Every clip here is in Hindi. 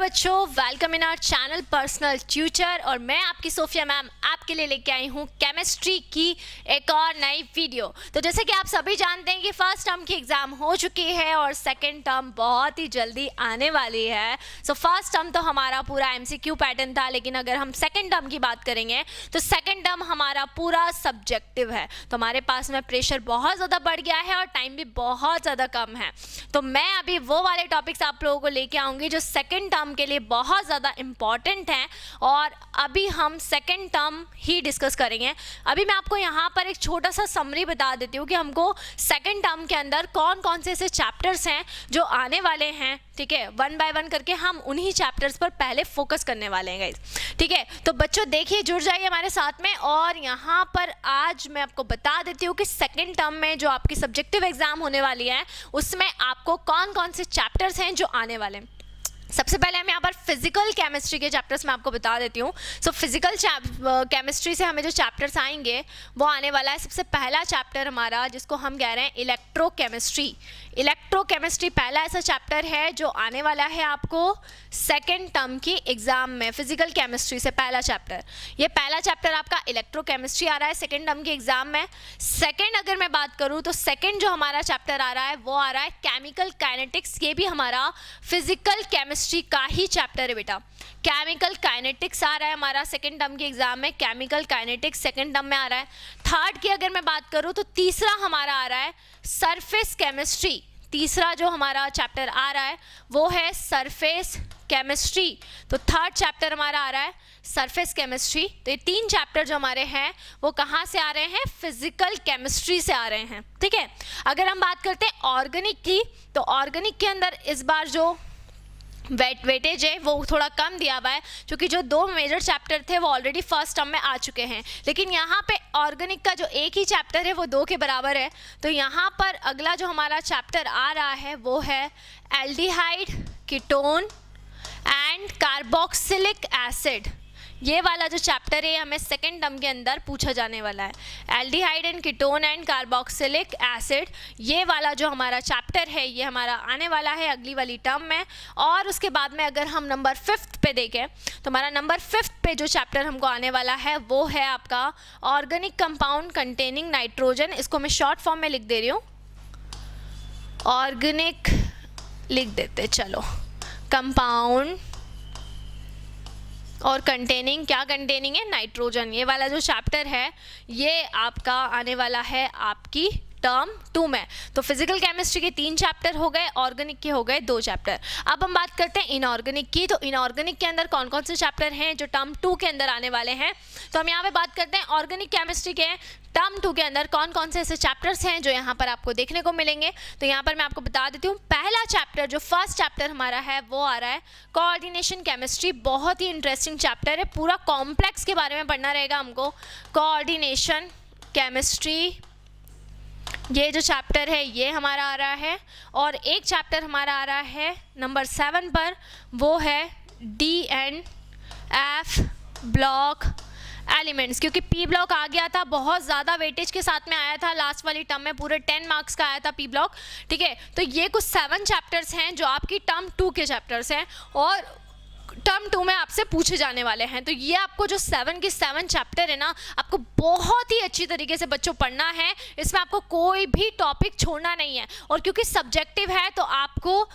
बच्चों, welcome in our channel personal tutor. और मैं आपकी सोफिया मैम आपके लिए लेके आई हूँ केमिस्ट्री की एक और नई वीडियो। तो जैसे कि आप सभी जानते हैं कि फर्स्ट टर्म की एग्ज़ाम हो चुकी है और सेकंड टर्म बहुत ही जल्दी आने वाली है। सो फर्स्ट टर्म तो हमारा पूरा एमसीक्यू पैटर्न था, लेकिन अगर हम सेकंड टर्म की बात करेंगे तो सेकंड टर्म हमारा पूरा सब्जेक्टिव है। तो हमारे पास में प्रेशर बहुत ज़्यादा बढ़ गया है और टाइम भी बहुत ज़्यादा कम है। तो मैं अभी वो वाले टॉपिक्स आप लोगों को लेके आऊँगी जो सेकंड टर्म के लिए बहुत ज़्यादा इम्पॉर्टेंट हैं, और अभी हम सेकंड टर्म ही डिस्कस करेंगे। अभी मैं आपको यहाँ पर एक छोटा सा समरी बता देती हूँ कि हमको सेकंड टर्म के अंदर कौन कौन से ऐसे चैप्टर्स हैं जो आने वाले हैं। ठीक है, वन बाय वन करके हम उन्हीं चैप्टर्स पर पहले फोकस करने वाले हैं गाइस। ठीक है, तो बच्चों देखिए, जुड़ जाइए हमारे साथ में। और यहाँ पर आज मैं आपको बता देती हूँ कि सेकंड टर्म में जो आपकी सब्जेक्टिव एग्जाम होने वाली है उसमें आपको कौन कौन से चैप्टर्स हैं जो आने वाले हैं। सबसे पहले हम यहाँ पर फिजिकल केमिस्ट्री के चैप्टर्स मैं आपको बता देती हूँ। सो फिजिकल केमिस्ट्री से हमें जो चैप्टर्स आएंगे वो आने वाला है। सबसे पहला चैप्टर हमारा जिसको हम कह रहे हैं इलेक्ट्रोकेमिस्ट्री। इलेक्ट्रोकेमिस्ट्री पहला ऐसा चैप्टर है जो आने वाला है आपको सेकेंड टर्म की एग्जाम में। फिजिकल केमिस्ट्री से पहला चैप्टर, ये पहला चैप्टर आपका इलेक्ट्रोकेमिस्ट्री आ रहा है सेकेंड टर्म की एग्जाम में। सेकेंड अगर मैं बात करूँ तो सेकेंड जो हमारा चैप्टर आ रहा है वो आ रहा है केमिकल काइनेटिक्स। ये भी हमारा फिजिकल केमिस्ट्री का ही चैप्टर है बेटा। केमिकल काइनेटिक्स आ रहा है हमारा सेकेंड टर्म के एग्जाम में। केमिकल काइनेटिक्स सेकेंड टर्म में आ रहा है। थर्ड की अगर मैं बात करूं तो तीसरा हमारा आ रहा है सरफेस केमिस्ट्री। तीसरा जो हमारा चैप्टर आ रहा है वो है सरफेस केमिस्ट्री। तो थर्ड चैप्टर हमारा आ रहा है सरफेस केमिस्ट्री। तो ये तीन चैप्टर जो हमारे हैं वो कहाँ से आ रहे हैं? फिजिकल केमिस्ट्री से आ रहे हैं। ठीक है, अगर हम बात करते हैं ऑर्गेनिक की, तो ऑर्गेनिक के अंदर इस बार जो वेटेज है वो थोड़ा कम दिया हुआ है, क्योंकि जो दो मेजर चैप्टर थे वो ऑलरेडी फर्स्ट टर्म में आ चुके हैं। लेकिन यहाँ पे ऑर्गेनिक का जो एक ही चैप्टर है वो 2 के बराबर है। तो यहाँ पर अगला जो हमारा चैप्टर आ रहा है वो है aldehyde, ketone and carboxylic acid. ये वाला जो चैप्टर है हमें सेकेंड टर्म के अंदर पूछा जाने वाला है। Aldehyde and ketone and carboxylic acid, ये वाला जो हमारा चैप्टर है ये हमारा आने वाला है अगली वाली टर्म में। और उसके बाद में अगर हम नंबर 5th पे देखें तो हमारा नंबर 5th पे जो चैप्टर हमको आने वाला है वो है आपका ऑर्गेनिक कंपाउंड कंटेनिंग नाइट्रोजन। इसको मैं शॉर्ट फॉर्म में लिख दे रही हूँ, ऑर्गेनिक लिख देते चलो, कंपाउंड और कंटेनिंग, क्या कंटेनिंग है? नाइट्रोजन। ये वाला जो चैप्टर है ये आपका आने वाला है आपकी टर्म 2 में। तो फिजिकल केमिस्ट्री के 3 चैप्टर हो गए, ऑर्गेनिक के हो गए 2 चैप्टर। अब हम बात करते हैं इनऑर्गेनिक की। तो इनऑर्गेनिक के अंदर कौन कौन से चैप्टर हैं जो टर्म 2 के अंदर आने वाले हैं? तो हम यहाँ पे बात करते हैं ऑर्गेनिक केमिस्ट्री के टर्म 2 के अंदर कौन कौन से ऐसे चैप्टर्स हैं जो यहाँ पर आपको देखने को मिलेंगे। तो यहाँ पर मैं आपको बता देती हूँ, पहला चैप्टर जो फर्स्ट चैप्टर हमारा है वो आ रहा है कोऑर्डिनेशन केमिस्ट्री। बहुत ही इंटरेस्टिंग चैप्टर है, पूरा कॉम्प्लेक्स के बारे में पढ़ना रहेगा हमको। कोऑर्डिनेशन केमिस्ट्री ये जो चैप्टर है ये हमारा आ रहा है। और एक चैप्टर हमारा आ रहा है नंबर 7 पर, वो है DNF ब्लॉक एलिमेंट्स। क्योंकि पी ब्लॉक आ गया था, बहुत ज़्यादा वेटेज के साथ में आया था लास्ट वाली टर्म में, पूरे 10 मार्क्स का आया था पी ब्लॉक। ठीक है, तो ये कुछ 7 चैप्टर्स हैं जो आपकी टर्म 2 के चैप्टर्स हैं और टर्म 2 में आपसे पूछे जाने वाले हैं। तो ये आपको जो 7 के 7 चैप्टर है ना, आपको बहुत ही अच्छी तरीके से बच्चों पढ़ना है। इसमें आपको कोई भी टॉपिक छोड़ना नहीं है। और क्योंकि सब्जेक्टिव है तो आपको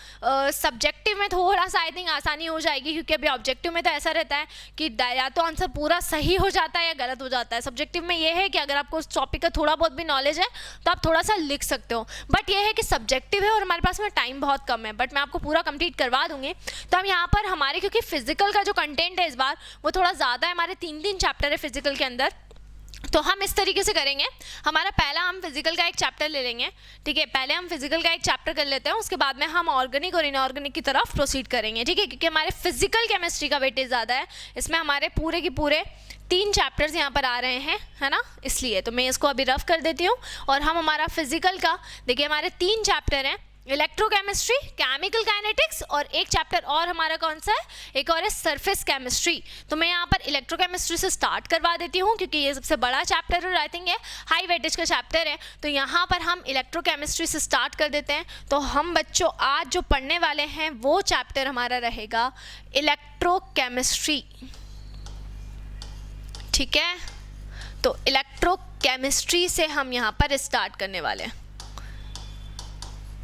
सब्जेक्टिव में थोड़ा सा आई थिंक आसानी हो जाएगी, क्योंकि अभी ऑब्जेक्टिव में तो ऐसा रहता है कि या तो आंसर पूरा सही हो जाता है या गलत हो जाता है। सब्जेक्टिव में ये है कि अगर आपको उस टॉपिक का थोड़ा बहुत भी नॉलेज है तो आप थोड़ा सा लिख सकते हो। बट ये है कि सब्जेक्टिव है और हमारे पास में टाइम बहुत कम है, बट मैं आपको पूरा कंप्लीट करवा दूंगी। तो हम यहाँ पर हमारे, क्योंकि फिजिकल का जो कंटेंट है इस बार वो थोड़ा ज़्यादा है, हमारे 3 चैप्टर है फिजिकल के अंदर। तो हम इस तरीके से करेंगे, हमारा पहला हम फिजिकल का एक चैप्टर ले लेंगे। ठीक है, पहले हम फिजिकल का एक चैप्टर कर लेते हैं, उसके बाद में हम ऑर्गेनिक और इनऑर्गेनिक की तरफ प्रोसीड करेंगे। ठीक है, क्योंकि हमारे फिजिकल केमिस्ट्री का वेटेज ज़्यादा है, इसमें हमारे पूरे के पूरे 3 चैप्टर्स यहाँ पर आ रहे हैं, है ना, इसलिए तो मैं इसको अभी रफ कर देती हूँ। और हम हमारा फिजिकल का देखिए, हमारे 3 चैप्टर हैं, इलेक्ट्रोकेमिस्ट्री, केमिकल काइनेटिक्स, और एक चैप्टर और हमारा कौन सा है, एक और है सरफेस केमिस्ट्री। तो मैं यहाँ पर इलेक्ट्रोकेमिस्ट्री से स्टार्ट करवा देती हूँ क्योंकि ये सबसे बड़ा चैप्टर और आई थिंक ये हाई वेटेज का चैप्टर है। तो यहाँ पर हम इलेक्ट्रोकेमिस्ट्री से स्टार्ट कर देते हैं। तो हम बच्चों आज जो पढ़ने वाले हैं वो चैप्टर हमारा रहेगा इलेक्ट्रोकेमिस्ट्री, ठीक है। तो इलेक्ट्रोकेमिस्ट्री से हम यहाँ पर स्टार्ट करने वाले हैं,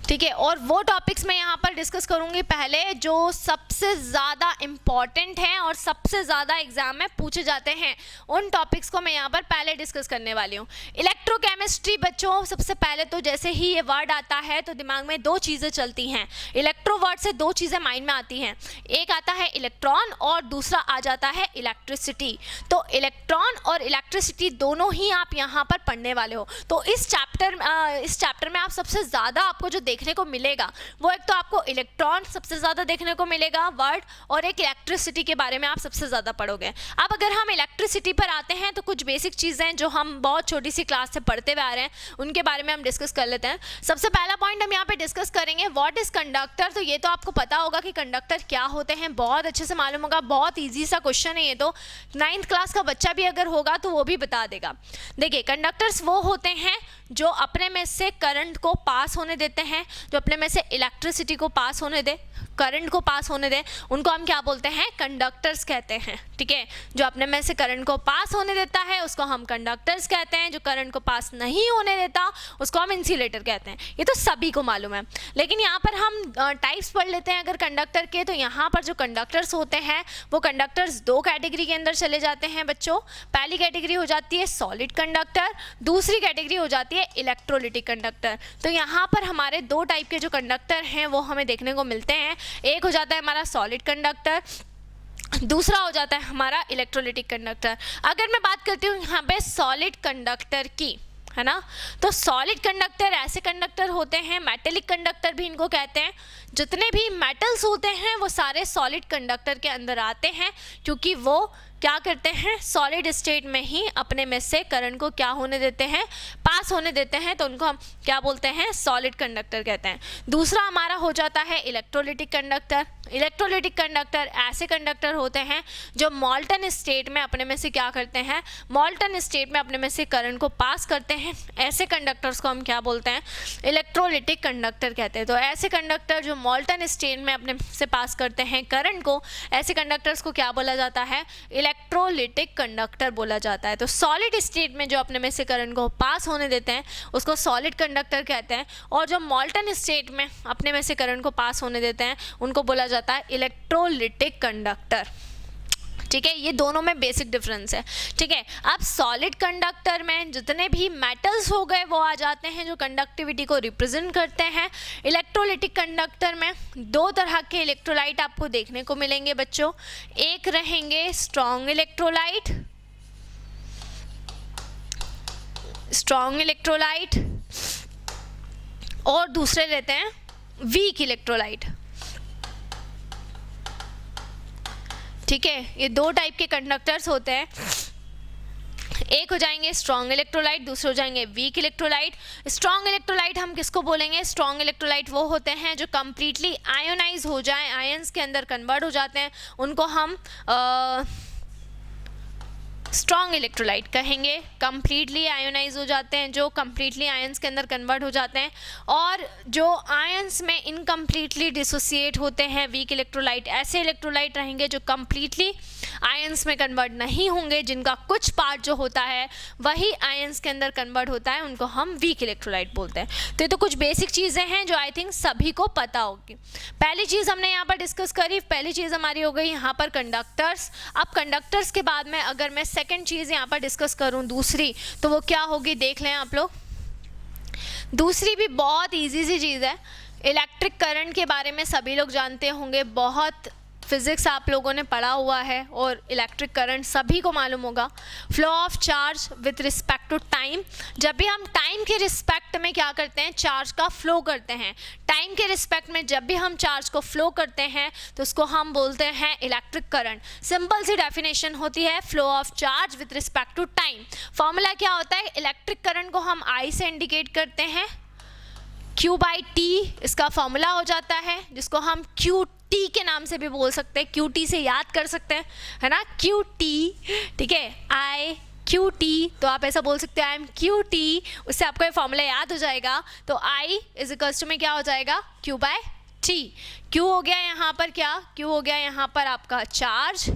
ठीक है। और वो टॉपिक्स मैं यहाँ पर डिस्कस करूँगी पहले जो सबसे ज़्यादा इम्पॉर्टेंट हैं और सबसे ज़्यादा एग्जाम में पूछे जाते हैं, उन टॉपिक्स को मैं यहाँ पर पहले डिस्कस करने वाली हूँ। इलेक्ट्रोकेमिस्ट्री बच्चों, सबसे पहले तो जैसे ही ये वर्ड आता है तो दिमाग में दो चीज़ें चलती हैं। इलेक्ट्रो वर्ड से दो चीज़ें माइंड में आती हैं, एक आता है इलेक्ट्रॉन और दूसरा आ जाता है इलेक्ट्रिसिटी। तो इलेक्ट्रॉन और इलेक्ट्रिसिटी दोनों ही आप यहाँ पर पढ़ने वाले हो। तो इस चैप्टर में आप सबसे ज़्यादा आपको जो देखने को मिलेगा वो एक तो आपको इलेक्ट्रॉन सबसे ज़्यादा देखने को मिलेगा वर्ड, और एक इलेक्ट्रिसिटी के बारे में आप सबसे ज़्यादा पढ़ोगे। अब अगर हम इलेक्ट्रिसिटी पर आते हैं तो कुछ बेसिक चीज़ें जो हम बहुत छोटी सी क्लास से पढ़ते हुए आ रहे हैं उनके बारे में हम डिस्कस कर लेते हैं। सबसे पहला पॉइंट हम यहाँ पे डिस्कस करेंगे व्हाट इज़ कंडक्टर। तो ये तो आपको पता होगा कि कंडक्टर क्या होते हैं, बहुत अच्छे से मालूम होगा, बहुत ईजी सा क्वेश्चन है ये तो, 9th क्लास का बच्चा भी अगर होगा तो वो भी बता देगा। देखिए कंडक्टर्स वो होते हैं जो अपने में से करंट को पास होने देते हैं, जो अपने में से इलेक्ट्रिसिटी को पास होने दे, करंट को पास होने दे, उनको हम क्या बोलते हैं, कंडक्टर्स कहते हैं, ठीक है। जो अपने में से करंट को पास होने देता है उसको हम कंडक्टर्स कहते हैं, जो करंट को पास नहीं होने देता उसको हम इंसुलेटर कहते हैं। ये तो सभी को मालूम है, लेकिन यहाँ पर हम टाइप्स पढ़ लेते हैं अगर कंडक्टर के। तो यहाँ पर जो कंडक्टर्स होते हैं वो कंडक्टर्स दो कैटेगरी के अंदर चले जाते हैं बच्चों। पहली कैटेगरी हो जाती है सॉलिड कंडक्टर, दूसरी कैटेगरी हो जाती है इलेक्ट्रोलिटिक कंडक्टर। तो यहाँ पर हमारे दो टाइप के जो कंडक्टर हैं वो हमें देखने को मिलते हैं। एक हो जाता है हमारा सॉलिड कंडक्टर, दूसरा हो जाता है हमारा इलेक्ट्रोलिटिक कंडक्टर। अगर मैं बात करती हूँ यहाँ पे सॉलिड कंडक्टर की, है ना, तो सॉलिड कंडक्टर ऐसे कंडक्टर होते हैं, मेटेलिक कंडक्टर भी इनको कहते हैं। जितने भी मेटल्स होते हैं वो सारे सॉलिड कंडक्टर के अंदर आते हैं, क्योंकि वो क्या करते हैं, सॉलिड स्टेट में ही अपने में से करंट को क्या होने देते हैं, पास होने देते हैं। तो उनको हम क्या बोलते हैं, सॉलिड कंडक्टर कहते हैं। दूसरा हमारा हो जाता है इलेक्ट्रोलिटिक कंडक्टर। इलेक्ट्रोलिटिक कंडक्टर ऐसे कंडक्टर होते हैं जो मॉल्टन स्टेट में अपने में से क्या करते हैं, मॉल्टन स्टेट में अपने में से करंट को पास करते हैं। ऐसे कंडक्टर्स को हम क्या बोलते हैं, इलेक्ट्रोलिटिक कंडक्टर कहते हैं। तो ऐसे कंडक्टर जो मॉल्टन स्टेट में अपने से पास करते हैं करंट को, ऐसे कंडक्टर्स को क्या बोला जाता है, इलेक्ट्रोलिटिक कंडक्टर बोला जाता है। तो सॉलिड स्टेट में जो अपने में से करंट को पास होने देते हैं उसको सॉलिड कंडक्टर कहते हैं, और जो मॉल्टन स्टेट में अपने में से करंट को पास होने देते हैं उनको बोला जाता है इलेक्ट्रोलिटिक कंडक्टर, ठीक है। ये दोनों में बेसिक डिफरेंस है, ठीक है। अब सॉलिड कंडक्टर में जितने भी मेटल्स हो गए वो आ जाते हैं जो कंडक्टिविटी को रिप्रेजेंट करते हैं। इलेक्ट्रोलिटिक कंडक्टर में दो तरह के इलेक्ट्रोलाइट आपको देखने को मिलेंगे बच्चों, एक रहेंगे स्ट्रॉन्ग इलेक्ट्रोलाइट और दूसरे रहते हैं वीक इलेक्ट्रोलाइट, ठीक है। ये दो टाइप के कंडक्टर्स होते हैं, एक हो जाएंगे स्ट्रॉन्ग इलेक्ट्रोलाइट, दूसरे हो जाएंगे वीक इलेक्ट्रोलाइट। स्ट्रॉन्ग इलेक्ट्रोलाइट हम किसको बोलेंगे, स्ट्रॉन्ग इलेक्ट्रोलाइट वो होते हैं जो कंप्लीटली आयोनाइज हो जाएं, आयंस के अंदर कन्वर्ट हो जाते हैं, उनको हम स्ट्रॉन्ग इलेक्ट्रोलाइट कहेंगे। कंप्लीटली आयोनाइज हो जाते हैं, जो कंप्लीटली आयंस के अंदर कन्वर्ट हो जाते हैं, और जो आयंस में इनकम्प्लीटली डिसोसिएट होते हैं वीक इलेक्ट्रोलाइट। ऐसे इलेक्ट्रोलाइट रहेंगे जो कंप्लीटली आयंस में कन्वर्ट नहीं होंगे, जिनका कुछ पार्ट जो होता है वही आयंस के अंदर कन्वर्ट होता है, उनको हम वीक इलेक्ट्रोलाइट बोलते हैं। तो ये तो कुछ बेसिक चीज़ें हैं जो आई थिंक सभी को पता होगी। पहली चीज़ हमने यहाँ पर डिस्कस करी, पहली चीज़ हमारी हो गई यहाँ पर कंडक्टर्स। अब कंडक्टर्स के बाद में अगर मैं सेकेंड चीज़ यहाँ पर डिस्कस करूँ दूसरी, तो वो क्या होगी देख लें आप लोग। दूसरी भी बहुत ईजी सी चीज़ है। इलेक्ट्रिक करंट के बारे में सभी लोग जानते होंगे, बहुत फिजिक्स आप लोगों ने पढ़ा हुआ है, और इलेक्ट्रिक करंट सभी को मालूम होगा। Flow of charge with respect to time, जब भी हम टाइम के रिस्पेक्ट में क्या करते हैं, चार्ज का फ्लो करते हैं। टाइम के रिस्पेक्ट में जब भी हम चार्ज को फ्लो करते हैं तो उसको हम बोलते हैं इलेक्ट्रिक करंट। सिंपल सी डेफिनेशन होती है flow of charge with respect to time. Formula क्या होता है, इलेक्ट्रिक करंट को हम आई से इंडिकेट करते हैं, Q बाई टी इसका फॉर्मूला हो जाता है, जिसको हम क्यू टी के नाम से भी बोल सकते हैं, क्यू टी से याद कर सकते हैं, है ना, क्यू टी, ठीक है, आई क्यू टी, तो आप ऐसा बोल सकते हैं आई एम क्यू टी, उससे आपको ये फॉर्मूला याद हो जाएगा। तो आई इज इक्वल्स टू में क्या हो जाएगा, क्यू बाय टी। क्यू हो गया यहाँ पर क्या, क्यू हो गया यहाँ पर आपका चार्ज,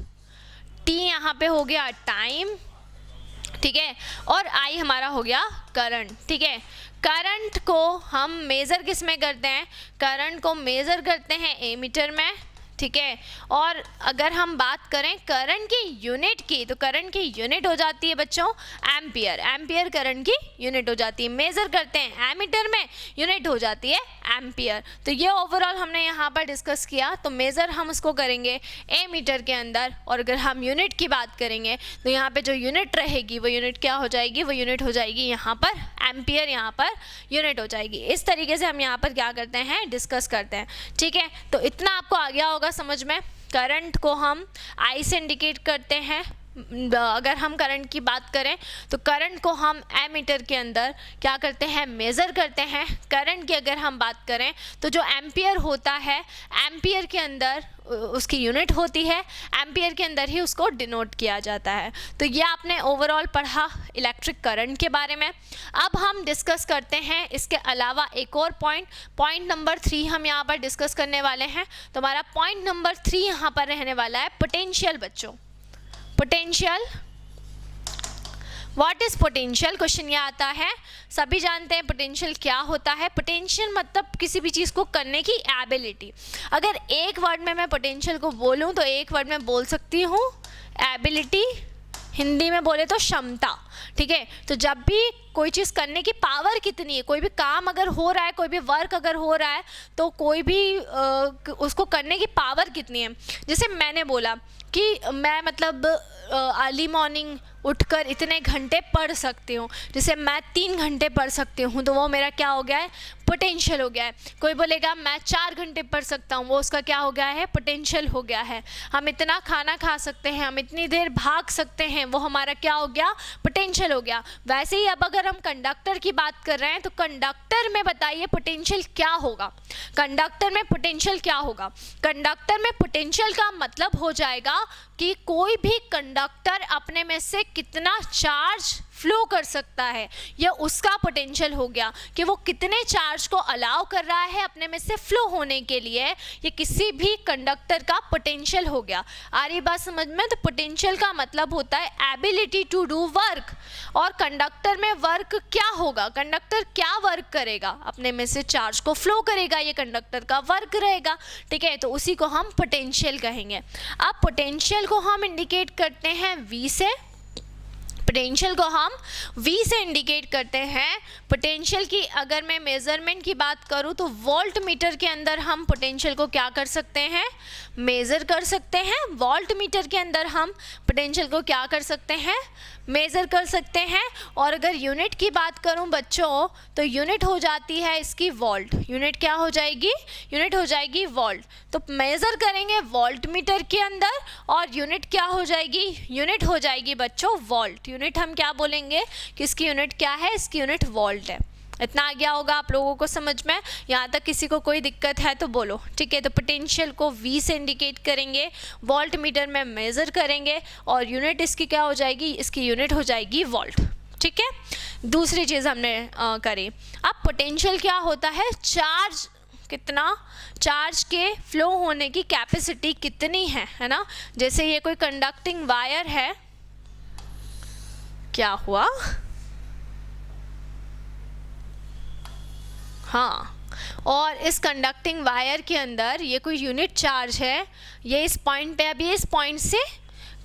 टी यहाँ पे हो गया टाइम, ठीक है, और आई हमारा हो गया करंट, ठीक है। करंट को हम मेज़र किस में करते हैं, करंट को मेज़र करते हैं एमीटर में, ठीक है। और अगर हम बात करें करंट की यूनिट की, तो करंट की यूनिट हो जाती है बच्चों एम्पियर, एम्पियर करंट की यूनिट हो जाती है। मेज़र करते हैं एमीटर में, यूनिट हो जाती है एम्पियर। तो ये ओवरऑल हमने यहाँ पर डिस्कस किया। तो मेज़र हम उसको करेंगे एमीटर के अंदर, और अगर हम यूनिट की बात करेंगे तो यहाँ पे जो यूनिट रहेगी वो यूनिट क्या हो जाएगी, वो यूनिट हो जाएगी यहाँ पर एम्पियर, यहाँ पर यूनिट हो जाएगी। इस तरीके से हम यहाँ पर क्या करते हैं, डिस्कस करते हैं, ठीक है। तो इतना आपको आ गया होगा समझ में। करंट को हम आई से इंडिकेट करते हैं। अगर हम करंट की बात करें तो करंट को हम एमीटर के अंदर क्या करते हैं, मेज़र करते हैं। करंट की अगर हम बात करें तो जो एम्पियर होता है, एम्पियर के अंदर उसकी यूनिट होती है, एम्पियर के अंदर ही उसको डिनोट किया जाता है। तो ये आपने ओवरऑल पढ़ा इलेक्ट्रिक करंट के बारे में। अब हम डिस्कस करते हैं इसके अलावा एक और पॉइंट नंबर 3 हम यहाँ पर डिस्कस करने वाले हैं। तो हमारा पॉइंट नंबर 3 यहाँ पर रहने वाला है पोटेंशियल बच्चों। Potential, what is potential, question ये आता है। सभी जानते हैं पोटेंशियल क्या होता है। पोटेंशियल मतलब किसी भी चीज़ को करने की एबिलिटी। अगर एक वर्ड में मैं पोटेंशियल को बोलूं तो एक वर्ड में बोल सकती हूँ एबिलिटी, हिंदी में बोले तो क्षमता, ठीक है। तो जब भी कोई चीज़ करने की पावर कितनी है, कोई भी काम अगर हो रहा है, कोई भी वर्क अगर हो रहा है, तो कोई भी उसको करने की पावर कितनी है। जैसे मैंने बोला कि मैं मतलब अर्ली मॉर्निंग उठकर इतने घंटे पढ़ सकती हूँ, जैसे मैं 3 घंटे पढ़ सकती हूँ, तो वो मेरा क्या हो गया है, पोटेंशियल हो गया है। कोई बोलेगा मैं 4 घंटे पढ़ सकता हूँ, वो उसका क्या हो गया है, पोटेंशियल हो गया है। हम इतना खाना खा सकते हैं, हम इतनी देर भाग सकते हैं, वो हमारा क्या हो गया, पोटेंशियल हो गया। वैसे ही अब अगर हम कंडक्टर की बात कर रहे हैं तो कंडक्टर में बताइए पोटेंशियल क्या होगा। कंडक्टर में पोटेंशियल क्या होगा, कंडक्टर में पोटेंशियल का मतलब हो जाएगा कि कोई भी कंडक्टर अपने में से कितना चार्ज फ्लो कर सकता है, यह उसका पोटेंशियल हो गया कि वो कितने चार्ज को अलाउ कर रहा है अपने में से फ्लो होने के लिए। ये किसी भी कंडक्टर का पोटेंशियल हो गया। आ रही बात समझ में। तो पोटेंशियल का मतलब होता है एबिलिटी टू डू वर्क। और कंडक्टर में वर्क क्या होगा, कंडक्टर क्या वर्क करेगा, अपने में से चार्ज को फ्लो करेगा, ये कंडक्टर का वर्क रहेगा, ठीक है। तो उसी को हम पोटेंशियल कहेंगे। अब पोटेंशियल को हम इंडिकेट करते हैं V से। पोटेंशियल को हम V से इंडिकेट करते हैं। पोटेंशियल की अगर मैं मेज़रमेंट की बात करूं तो वोल्ट मीटर के अंदर हम पोटेंशियल को क्या कर सकते हैं, मेज़र कर सकते हैं। वोल्ट मीटर के अंदर हम पोटेंशियल को क्या कर सकते हैं, मेज़र कर सकते हैं। और अगर यूनिट की बात करूं बच्चों तो यूनिट हो जाती है इसकी वोल्ट। यूनिट क्या हो जाएगी, यूनिट हो जाएगी वोल्ट। तो मेज़र करेंगे वोल्ट मीटर के अंदर और यूनिट क्या हो जाएगी, यूनिट हो जाएगी बच्चों वोल्ट। यूनिट हम क्या बोलेंगे कि इसकी यूनिट क्या है, इसकी यूनिट वोल्ट है। इतना आ गया होगा आप लोगों को समझ में। यहाँ तक किसी को कोई दिक्कत है तो बोलो, ठीक है। तो पोटेंशियल को V से इंडिकेट करेंगे, वोल्ट मीटर में मेज़र करेंगे और यूनिट इसकी क्या हो जाएगी, इसकी यूनिट हो जाएगी वोल्ट, ठीक है। दूसरी चीज़ हमने करी। अब पोटेंशियल क्या होता है, चार्ज कितना, चार्ज के फ्लो होने की कैपेसिटी कितनी है ना। जैसे ये कोई कंडक्टिंग वायर है, क्या हुआ, हाँ, और इस कंडक्टिंग वायर के अंदर ये कोई यूनिट चार्ज है, ये इस पॉइंट पे, अभी इस पॉइंट से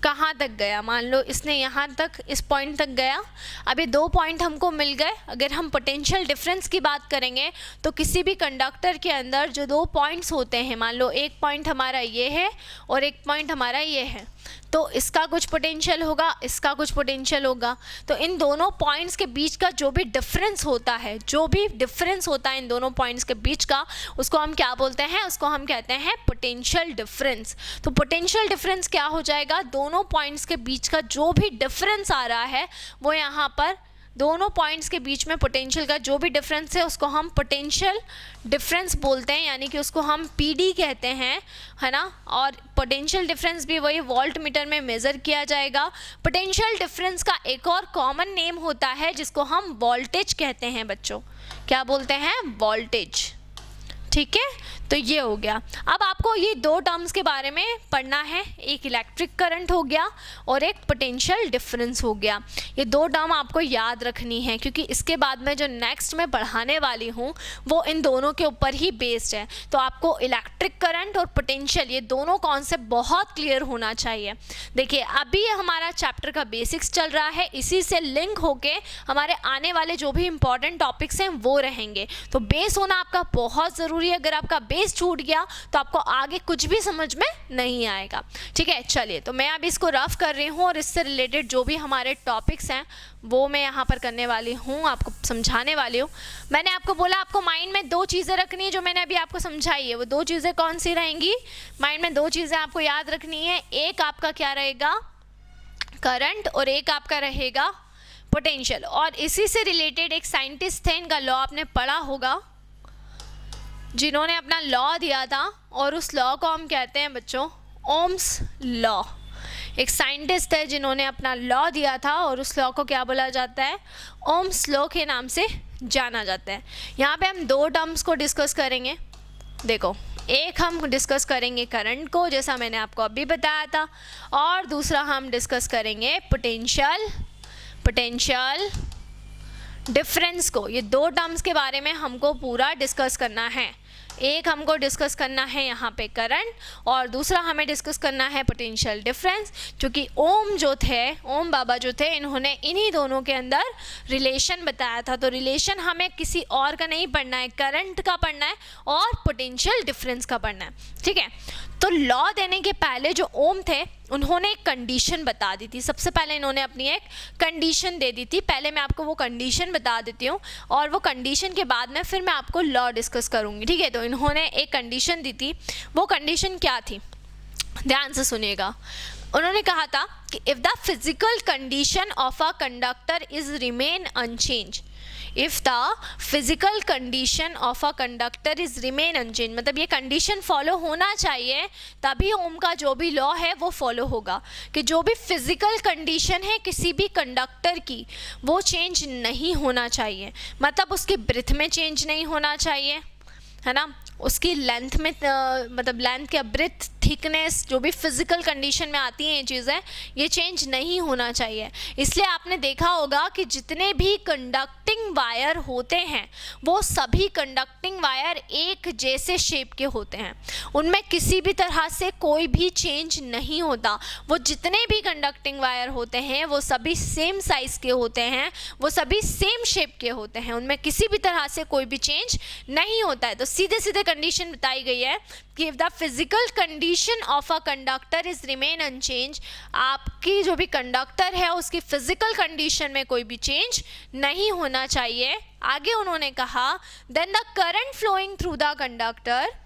कहाँ तक गया, मान लो इसने यहाँ तक इस पॉइंट तक गया, अभी 2 पॉइंट हमको मिल गए। अगर हम पोटेंशियल डिफरेंस की बात करेंगे तो किसी भी कंडक्टर के अंदर जो 2 पॉइंट्स होते हैं, मान लो एक पॉइंट हमारा ये है और एक पॉइंट हमारा ये है, तो इसका कुछ पोटेंशियल होगा, इसका कुछ पोटेंशियल होगा। तो इन दोनों पॉइंट्स के बीच का जो भी डिफरेंस होता है, जो भी डिफरेंस होता है इन दोनों पॉइंट्स के बीच का, उसको हम क्या बोलते हैं, उसको हम कहते हैं पोटेंशियल डिफरेंस। तो पोटेंशियल डिफरेंस क्या हो जाएगा, दोनों पॉइंट्स के बीच का जो भी डिफरेंस आ रहा है वो यहाँ पर दोनों पॉइंट्स के बीच में पोटेंशियल का जो भी डिफरेंस है उसको हम पोटेंशियल डिफरेंस बोलते हैं, यानी कि उसको हम पीडी कहते हैं, है ना। और पोटेंशियल डिफरेंस भी वही वोल्ट मीटर में मेज़र किया जाएगा। पोटेंशियल डिफरेंस का एक और कॉमन नेम होता है जिसको हम वोल्टेज कहते हैं बच्चों। क्या बोलते हैं? वोल्टेज। ठीक है, तो ये हो गया। अब आपको ये दो टर्म्स के बारे में पढ़ना है, एक इलेक्ट्रिक करंट हो गया और एक पोटेंशियल डिफरेंस हो गया। ये दो टर्म आपको याद रखनी है क्योंकि इसके बाद में जो नेक्स्ट मैं पढ़ाने वाली हूँ वो इन दोनों के ऊपर ही बेस्ड है। तो आपको इलेक्ट्रिक करंट और पोटेंशियल ये दोनों कॉन्सेप्ट बहुत क्लियर होना चाहिए। देखिए अभी हमारा चैप्टर का बेसिक्स चल रहा है, इसी से लिंक होके हमारे आने वाले जो भी इंपॉर्टेंट टॉपिक्स हैं वो रहेंगे। तो बेस होना आपका बहुत ज़रूरी है। अगर आपका बेस छूट गया तो आपको आगे कुछ भी समझ में नहीं आएगा। ठीक है, चलिए तो मैं अब इसको रफ कर रही हूँ और इससे रिलेटेड जो भी हमारे टॉपिक्स हैं वो मैं यहाँ पर करने वाली हूँ, आपको समझाने वाली हूँ। मैंने आपको बोला आपको माइंड में दो चीज़ें रखनी है जो मैंने अभी आपको समझाई है। वो दो चीज़ें कौन सी रहेंगी? माइंड में दो चीज़ें आपको याद रखनी है। एक आपका क्या रहेगा? करंट, और एक आपका रहेगा पोटेंशियल। और इसी से रिलेटेड एक साइंटिस्ट थे, इनका लॉ आपने पढ़ा होगा, जिन्होंने अपना लॉ दिया था और उस लॉ को हम कहते हैं बच्चों ओम्स लॉ। एक साइंटिस्ट है जिन्होंने अपना लॉ दिया था और उस लॉ को क्या बोला जाता है? ओम्स लॉ के नाम से जाना जाता है। यहाँ पे हम दो टर्म्स को डिस्कस करेंगे। देखो, एक हम डिस्कस करेंगे करंट को, जैसा मैंने आपको अभी बताया था, और दूसरा हम डिस्कस करेंगे पोटेंशियल डिफरेंस को। ये दो टर्म्स के बारे में हमको पूरा डिस्कस करना है। एक हमको डिस्कस करना है यहाँ पे करंट और दूसरा हमें डिस्कस करना है पोटेंशियल डिफरेंस। क्योंकि ओम बाबा जो थे इन्होंने इन्हीं दोनों के अंदर रिलेशन बताया था। तो रिलेशन हमें किसी और का नहीं पढ़ना है, करंट का पढ़ना है और पोटेंशियल डिफरेंस का पढ़ना है। ठीक है, तो लॉ देने के पहले जो ओम थे उन्होंने एक कंडीशन बता दी थी। सबसे पहले इन्होंने अपनी एक कंडीशन दे दी थी। पहले मैं आपको वो कंडीशन बता देती हूँ और वो कंडीशन के बाद में फिर मैं आपको लॉ डिस्कस करूँगी। ठीक है, तो इन्होंने एक कंडीशन दी थी। वो कंडीशन क्या थी? ध्यान से सुनिएगा। उन्होंने कहा था कि if the physical condition of a conductor is remain unchanged, if the physical condition of a conductor is remain unchanged, मतलब ये कंडीशन फॉलो होना चाहिए तभी ओम का जो भी लॉ है वो फॉलो होगा। कि जो भी फिजिकल कंडीशन है किसी भी कंडक्टर की वो चेंज नहीं होना चाहिए। मतलब उसकी ब्रेथ में चेंज नहीं होना चाहिए, है ना, उसकी लेंथ में मतलब लेंथ क्या, ब्रेथ, थिकनेस, जो भी फिजिकल कंडीशन में आती हैं ये चीज़ें, ये चेंज नहीं होना चाहिए। इसलिए आपने देखा होगा कि जितने भी कंडक्टिंग वायर होते हैं वो सभी कंडक्टिंग वायर एक जैसे शेप के होते हैं, उनमें किसी भी तरह से कोई भी चेंज नहीं होता। वो जितने भी कंडक्टिंग वायर होते हैं वो सभी सेम साइज़ के होते हैं, वो सभी सेम शेप के होते हैं, उनमें किसी भी तरह से कोई भी चेंज नहीं होता है। तो सीधे सीधे कंडीशन बताई गई है कि if the physical condition of a conductor is remain unchanged, आपकी जो भी कंडक्टर है उसकी फिजिकल कंडीशन में कोई भी चेंज नहीं होना चाहिए। आगे उन्होंने कहा then the current flowing through the conductor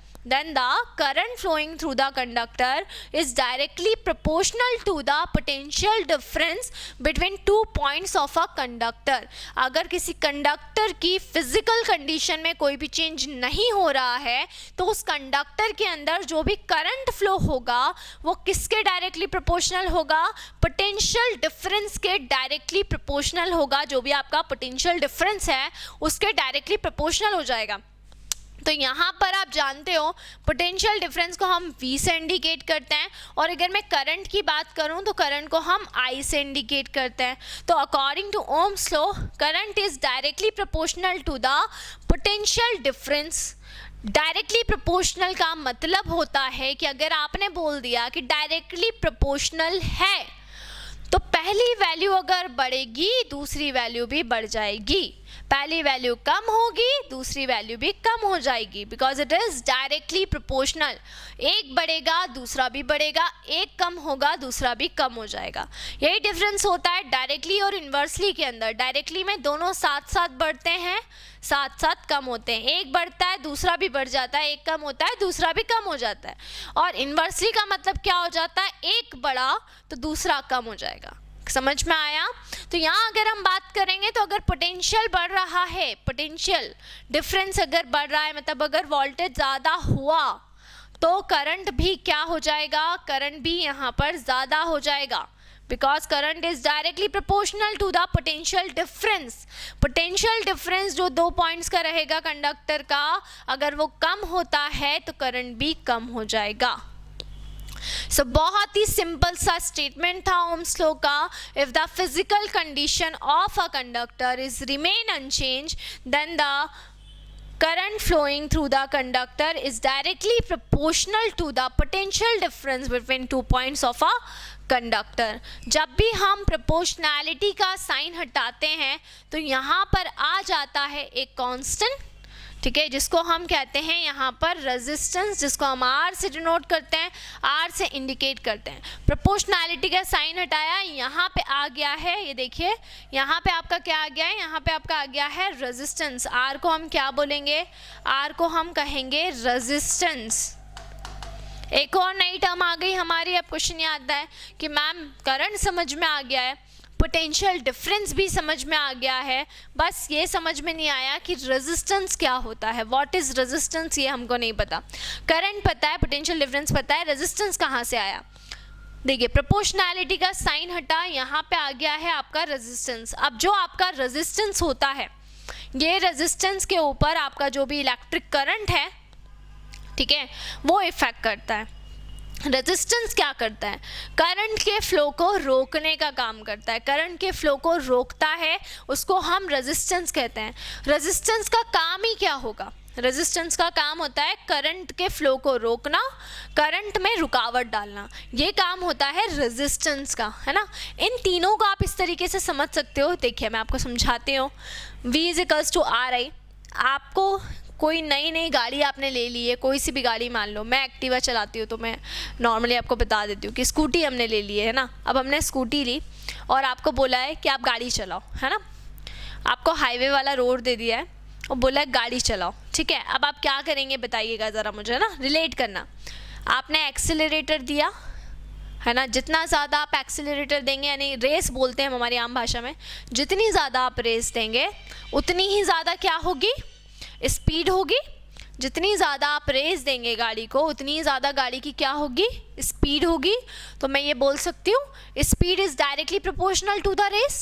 is directly proportional to the potential difference between 2 points of a conductor। अगर किसी कंडक्टर की फिजिकल कंडीशन में कोई भी चेंज नहीं हो रहा है तो उस कंडक्टर के अंदर जो भी करंट फ्लो होगा वो किसके डायरेक्टली प्रोपोर्शनल होगा? पोटेंशियल डिफरेंस के डायरेक्टली प्रोपोर्शनल होगा। जो भी आपका पोटेंशियल डिफरेंस है उसके डायरेक्टली प्रोपोर्शनल हो जाएगा। तो यहाँ पर आप जानते हो पोटेंशियल डिफरेंस को हम V से इंडिकेट करते हैं और अगर मैं करंट की बात करूँ तो करंट को हम I से इंडिकेट करते हैं। तो according to Ohm's law current is directly proportional to the potential difference. Directly proportional का मतलब होता है कि अगर आपने बोल दिया कि डायरेक्टली प्रोपोर्शनल है तो पहली वैल्यू अगर बढ़ेगी दूसरी वैल्यू भी बढ़ जाएगी, पहली वैल्यू कम होगी दूसरी वैल्यू भी कम हो जाएगी, because it is directly proportional. एक बढ़ेगा दूसरा भी बढ़ेगा, एक कम होगा दूसरा भी कम हो जाएगा। यही डिफरेंस होता है डायरेक्टली और इन्वर्सली के अंदर। डायरेक्टली में दोनों साथ साथ बढ़ते हैं, साथ साथ कम होते हैं, एक बढ़ता है दूसरा भी बढ़ जाता है, एक कम होता है दूसरा भी कम हो जाता है। और इन्वर्सली का मतलब क्या हो जाता है? एक बढ़ा तो दूसरा कम हो जाएगा। समझ में आया? तो यहाँ अगर हम बात करेंगे तो अगर पोटेंशियल बढ़ रहा है, पोटेंशियल डिफरेंस अगर बढ़ रहा है, मतलब अगर वोल्टेज ज़्यादा हुआ तो करंट भी क्या हो जाएगा, करंट भी यहाँ पर ज़्यादा हो जाएगा, because current is directly proportional to the potential difference. Potential difference जो 2 पॉइंट्स का रहेगा कंडक्टर का, अगर वो कम होता है तो करंट भी कम हो जाएगा। सो बहुत ही सिंपल सा स्टेटमेंट था ओम्स लॉ का। If the physical condition of a conductor is remain unchanged then the current flowing through the conductor is directly proportional to the potential difference between 2 points of a conductor। जब भी हम proportionality का साइन हटाते हैं तो यहाँ पर आ जाता है एक कांस्टेंट, ठीक है, जिसको हम कहते हैं यहाँ पर रेजिस्टेंस, जिसको हम आर से डिनोट करते हैं, आर से इंडिकेट करते हैं। प्रोपोर्शनैलिटी का साइन हटाया, यहाँ पे आ गया है, ये देखिए यहाँ पे आपका क्या आ गया है, यहाँ पे आपका आ गया है रेजिस्टेंस। आर को हम क्या बोलेंगे, आर को हम कहेंगे रेजिस्टेंस। एक और नई टर्म आ गई हमारी। अब क्वेश्चन ये आता है कि मैम करंट समझ में आ गया है, पोटेंशियल डिफरेंस भी समझ में आ गया है, बस ये समझ में नहीं आया कि रेजिस्टेंस क्या होता है, व्हाट इज रेजिस्टेंस, ये हमको नहीं पता। करंट पता है, पोटेंशियल डिफरेंस पता है, रेजिस्टेंस कहाँ से आया। देखिए प्रोपोर्शनैलिटी का साइन हटा, यहाँ पे आ गया है आपका रेजिस्टेंस। अब जो आपका रेजिस्टेंस होता है, ये रेजिस्टेंस के ऊपर आपका जो भी इलेक्ट्रिक करंट है, ठीक है, वो इफेक्ट करता है। रेजिस्टेंस क्या करता है, करंट के फ्लो को रोकने का काम करता है, करंट के फ्लो को रोकता है, उसको हम रेजिस्टेंस कहते हैं। रेजिस्टेंस का काम ही क्या होगा, रेजिस्टेंस का काम होता है करंट के फ्लो को रोकना, करंट में रुकावट डालना, ये काम होता है रेजिस्टेंस का, है ना। इन तीनों को आप इस तरीके से समझ सकते हो। देखिए मैं आपको समझाती हूँ। V = RI। आपको कोई नई गाड़ी आपने ले ली है, कोई सी भी गाड़ी, मान लो मैं एक्टिवा चलाती हूँ तो मैं नॉर्मली आपको बता देती हूँ कि स्कूटी हमने ले ली है ना। अब हमने स्कूटी ली और आपको बोला है कि आप गाड़ी चलाओ, है ना। आपको हाईवे वाला रोड दे दिया है और बोला है गाड़ी चलाओ, ठीक है। अब आप क्या करेंगे बताइएगा ज़रा मुझे ना, रिलेट करना। आपने एक्सेलरेटर दिया, है ना, जितना ज़्यादा आप एक्सेलरेटर देंगे, यानी रेस बोलते हैं हम हमारी आम भाषा में, जितनी ज़्यादा आप रेस देंगे उतनी ही ज़्यादा क्या होगी, स्पीड होगी। जितनी ज़्यादा आप रेस देंगे गाड़ी को उतनी ज़्यादा गाड़ी की क्या होगी, स्पीड होगी। तो मैं ये बोल सकती हूँ speed is directly proportional to the race,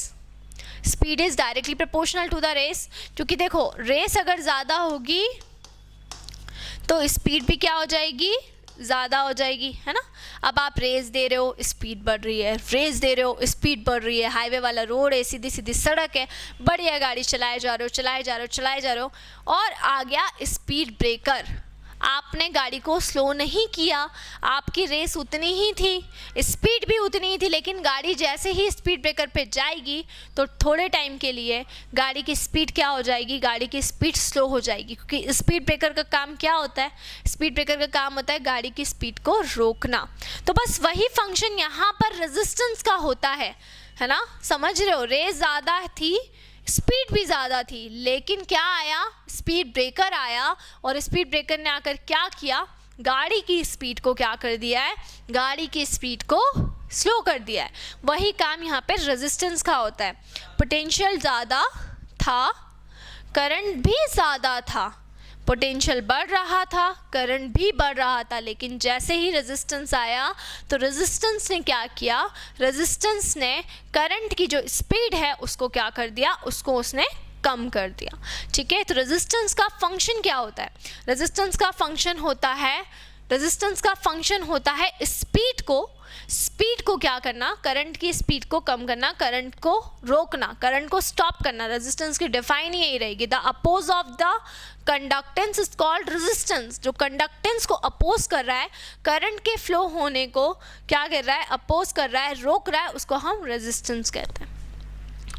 speed is directly proportional to the race. क्योंकि देखो रेस अगर ज़्यादा होगी तो स्पीड भी क्या हो जाएगी, ज़्यादा हो जाएगी, है ना। अब आप रेस दे रहे हो, स्पीड बढ़ रही है, रेस दे रहे हो, स्पीड बढ़ रही है, हाईवे वाला रोड है, सीधी सीधी सड़क है, बढ़िया गाड़ी चलाए जा रहे हो, चलाए जा रहे हो, चलाए जा रहे हो, और आ गया स्पीड ब्रेकर। आपने गाड़ी को स्लो नहीं किया, आपकी रेस उतनी ही थी, स्पीड भी उतनी ही थी, लेकिन गाड़ी जैसे ही स्पीड ब्रेकर पे जाएगी तो थोड़े टाइम के लिए गाड़ी की स्पीड क्या हो जाएगी, गाड़ी की स्पीड स्लो हो जाएगी। क्योंकि स्पीड ब्रेकर का काम क्या होता है, स्पीड ब्रेकर का काम होता है गाड़ी की स्पीड को रोकना। तो बस वही फंक्शन यहाँ पर रेजिस्टेंस का होता है ना। समझ रहे हो, रेस ज़्यादा थी, स्पीड भी ज़्यादा थी, लेकिन क्या आया, स्पीड ब्रेकर आया, और स्पीड ब्रेकर ने आकर क्या किया, गाड़ी की स्पीड को क्या कर दिया है, गाड़ी की स्पीड को स्लो कर दिया है। वही काम यहाँ पे रेजिस्टेंस का होता है। पोटेंशियल ज़्यादा था, करंट भी ज़्यादा था, पोटेंशियल बढ़ रहा था, करंट भी बढ़ रहा था, लेकिन जैसे ही रेजिस्टेंस आया तो रेजिस्टेंस ने क्या किया, रेजिस्टेंस ने करंट की जो स्पीड है उसको क्या कर दिया, उसको उसने कम कर दिया। ठीक है, तो रेजिस्टेंस का फंक्शन क्या होता है, रेजिस्टेंस का फंक्शन होता है, रेजिस्टेंस का फंक्शन होता है स्पीड को क्या करना, करंट की स्पीड को कम करना, करंट को रोकना, करंट को स्टॉप करना। रेजिस्टेंस की डिफाइन यही रहेगी, the oppose of the conductance is called resistance. जो कंडक्टेंस को अपोज कर रहा है, करंट के फ्लो होने को क्या कर रहा है, अपोज कर रहा है, रोक रहा है, उसको हम रेजिस्टेंस कहते हैं।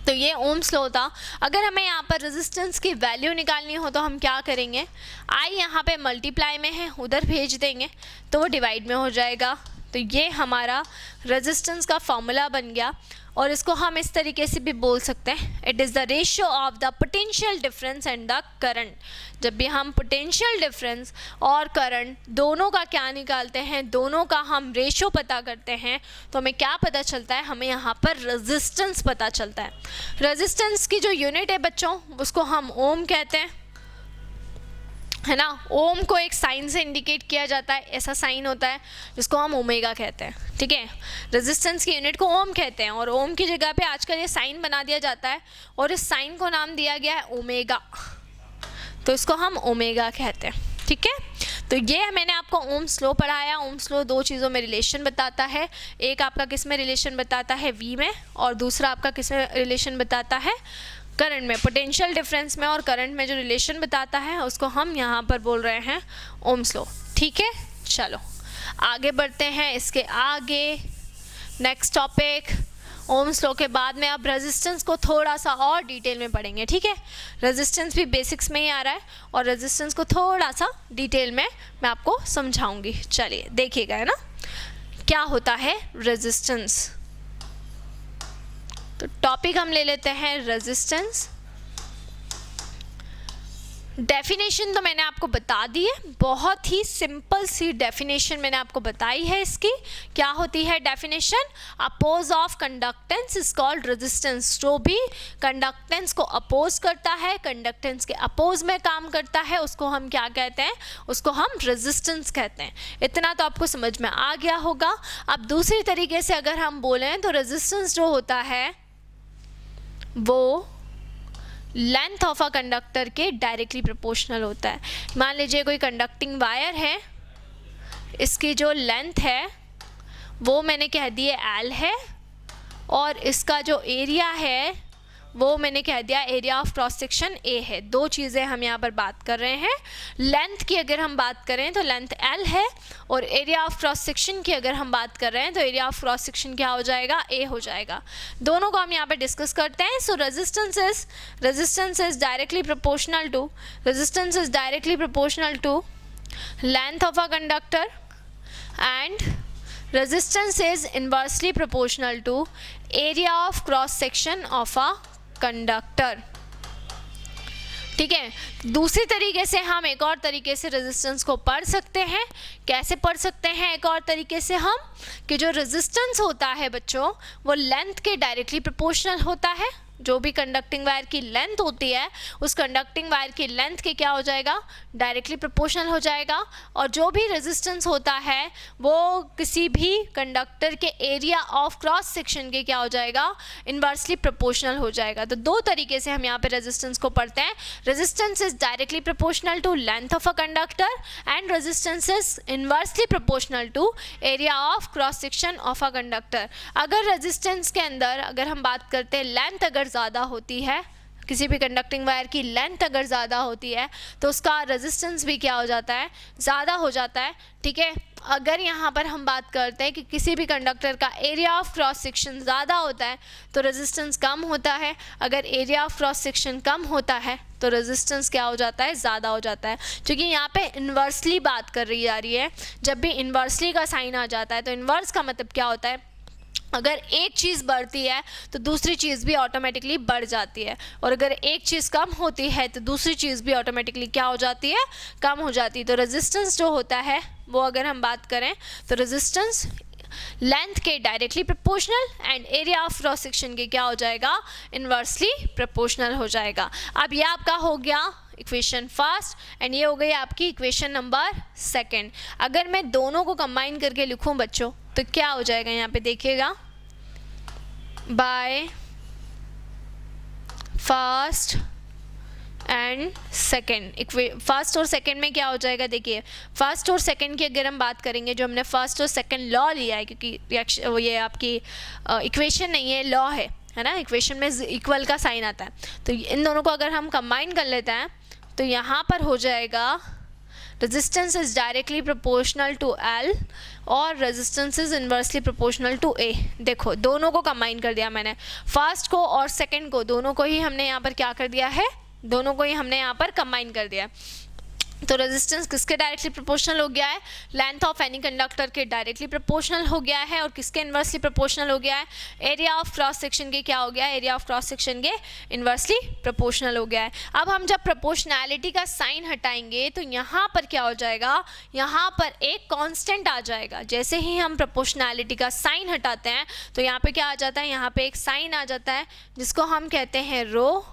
तो ये ओम्स लॉ था। अगर हमें यहाँ पर रेजिस्टेंस की वैल्यू निकालनी हो तो हम क्या करेंगे, आई यहाँ पे मल्टीप्लाई में है, उधर भेज देंगे तो वो डिवाइड में हो जाएगा। तो ये हमारा रेजिस्टेंस का फॉर्मूला बन गया। और इसको हम इस तरीके से भी बोल सकते हैं, it is the ratio of the potential difference and the current. जब भी हम पोटेंशियल डिफरेंस और करंट दोनों का क्या निकालते हैं, दोनों का हम रेशियो पता करते हैं, तो हमें क्या पता चलता है, हमें यहाँ पर रेजिस्टेंस पता चलता है। रेजिस्टेंस की जो यूनिट है बच्चों, उसको हम ओम कहते हैं, है ना। ओम को एक साइन से इंडिकेट किया जाता है, ऐसा साइन होता है जिसको हम ओमेगा कहते हैं, ठीक है। रेजिस्टेंस की यूनिट को ओम कहते हैं और ओम की जगह पे आजकल ये साइन बना दिया जाता है और इस साइन को नाम दिया गया है ओमेगा, तो इसको हम ओमेगा कहते हैं, ठीक है। तो ये मैंने आपको ओम्स लॉ पढ़ाया। ओम्स लॉ दो चीज़ों में रिलेशन बताता है, एक आपका किस में रिलेशन बताता है, वी में, और दूसरा आपका किस में रिलेशन बताता है, करंट में। पोटेंशियल डिफरेंस में और करंट में जो रिलेशन बताता है उसको हम यहाँ पर बोल रहे हैं ओम्स लॉ, ठीक है। चलो आगे बढ़ते हैं, इसके आगे नेक्स्ट टॉपिक ओम्स लॉ के बाद में अब रेजिस्टेंस को थोड़ा सा और डिटेल में पढ़ेंगे, ठीक है। रेजिस्टेंस भी बेसिक्स में ही आ रहा है और रेजिस्टेंस को थोड़ा सा डिटेल में मैं आपको समझाऊंगी। चलिए देखिएगा, है ना, क्या होता है रेजिस्टेंस। तो टॉपिक हम ले लेते हैं रेजिस्टेंस। डेफिनेशन तो मैंने आपको बता दी है, बहुत ही सिंपल सी डेफिनेशन मैंने आपको बताई है इसकी। क्या होती है definition, oppose of conductance is called resistance. जो भी कंडक्टेंस को अपोज करता है, कंडक्टेंस के अपोज में काम करता है, उसको हम क्या कहते हैं, उसको हम रेजिस्टेंस कहते हैं। इतना तो आपको समझ में आ गया होगा। अब दूसरी तरीके से अगर हम बोलें तो रेजिस्टेंस जो होता है वो लेंथ ऑफ अ कंडक्टर के डायरेक्टली प्रोपोर्शनल होता है। मान लीजिए कोई कंडक्टिंग वायर है, इसकी जो लेंथ है वो मैंने कह दिए L है, और इसका जो एरिया है वो मैंने कह दिया area of cross section A है। दो चीज़ें हम यहाँ पर बात कर रहे हैं। लेंथ की अगर हम बात करें तो लेंथ L है, और एरिया ऑफ क्रॉस सेक्शन की अगर हम बात कर रहे हैं तो एरिया ऑफ क्रॉस सेक्शन क्या हो जाएगा, A हो जाएगा। दोनों को हम यहाँ पर डिस्कस करते हैं। So resistance is directly proportional to length of a conductor, and resistance is inversely proportional to area of cross section of a conductor, ठीक है। दूसरी तरीके से हम एक और तरीके से रेजिस्टेंस को पढ़ सकते हैं। कैसे पढ़ सकते हैं एक और तरीके से हम, कि जो रेजिस्टेंस होता है बच्चों वो लेंथ के डायरेक्टली प्रोपोर्शनल होता है। जो भी कंडक्टिंग वायर की लेंथ होती है उस कंडक्टिंग वायर की लेंथ के क्या हो जाएगा, डायरेक्टली प्रोपोर्शनल हो जाएगा। और जो भी रेजिस्टेंस होता है वो किसी भी कंडक्टर के एरिया ऑफ क्रॉस सेक्शन के क्या हो जाएगा, इन्वर्सली प्रोपोर्शनल हो जाएगा। तो दो तरीके से हम यहाँ पे रेजिस्टेंस को पढ़ते हैं। Resistance is directly proportional to length of a conductor and resistance is inversely proportional to area of cross section of a conductor. अगर रेजिस्टेंस के अंदर अगर हम बात करते हैं लेंथ अगर ज़्यादा होती है, किसी भी कंडक्टिंग वायर की लेंथ अगर ज़्यादा होती है तो उसका रेजिस्टेंस भी क्या हो जाता है, ज़्यादा हो जाता है, ठीक है। अगर यहाँ पर हम बात करते हैं कि किसी भी कंडक्टर का एरिया ऑफ क्रॉस सेक्शन ज़्यादा होता है तो रेजिस्टेंस कम होता है। अगर एरिया ऑफ क्रॉस सेक्शन कम होता है तो रेजिस्टेंस क्या हो जाता है, ज़्यादा हो जाता है। क्योंकि यहाँ पे इन्वर्सली बात कर रही जा रही है। जब भी इन्वर्सली का साइन आ जाता है तो इन्वर्स का मतलब क्या होता है, अगर एक चीज़ बढ़ती है तो दूसरी चीज़ भी ऑटोमेटिकली बढ़ जाती है, और अगर एक चीज़ कम होती है तो दूसरी चीज़ भी ऑटोमेटिकली क्या हो जाती है, कम हो जाती है। तो रेजिस्टेंस जो होता है वो अगर हम बात करें तो रेजिस्टेंस लेंथ के directly proportional and area of cross section के क्या हो जाएगा, इन्वर्सली प्रोपोर्शनल हो जाएगा। अब ये आपका हो गया इक्वेशन फर्स्ट एंड ये हो गई आपकी इक्वेशन नंबर सेकंड। अगर मैं दोनों को कंबाइन करके लिखूं बच्चों तो क्या हो जाएगा, यहाँ पे देखिएगा, by first and second. First और सेकेंड में क्या हो जाएगा, देखिए फर्स्ट और सेकेंड की अगर हम बात करेंगे, जो हमने फर्स्ट और सेकेंड लॉ लिया है, क्योंकि रिएक्शन ये आपकी इक्वेशन नहीं है, लॉ है ना, इक्वेशन में इक्वल का साइन आता है। तो इन दोनों को अगर हम कंबाइन कर लेते हैं तो यहाँ पर हो जाएगा resistance is directly proportional to L और resistance is inversely proportional to A। देखो दोनों को कंबाइन कर दिया मैंने, फर्स्ट को और सेकंड को, दोनों को ही हमने यहाँ पर क्या कर दिया है, दोनों को ही हमने यहाँ पर कंबाइन कर दिया। तो रेजिस्टेंस किसके डायरेक्टली प्रोपोर्शनल हो गया है, लेंथ ऑफ एनी कंडक्टर के डायरेक्टली प्रोपोर्शनल हो गया है, और किसके इन्वर्सली प्रोपोर्शनल हो गया है, एरिया ऑफ क्रॉस सेक्शन के क्या हो गया है, एरिया ऑफ क्रॉस सेक्शन के इन्वर्सली प्रोपोर्शनल हो गया है। अब हम जब प्रोपोर्शनैलिटी का साइन हटाएंगे तो यहाँ पर क्या हो जाएगा, यहाँ पर एक कांस्टेंट आ जाएगा। जैसे ही हम प्रोपोर्शनैलिटी का साइन हटाते हैं तो यहाँ पे क्या आ जाता है, यहाँ पे एक साइन आ जाता है जिसको हम कहते हैं रो,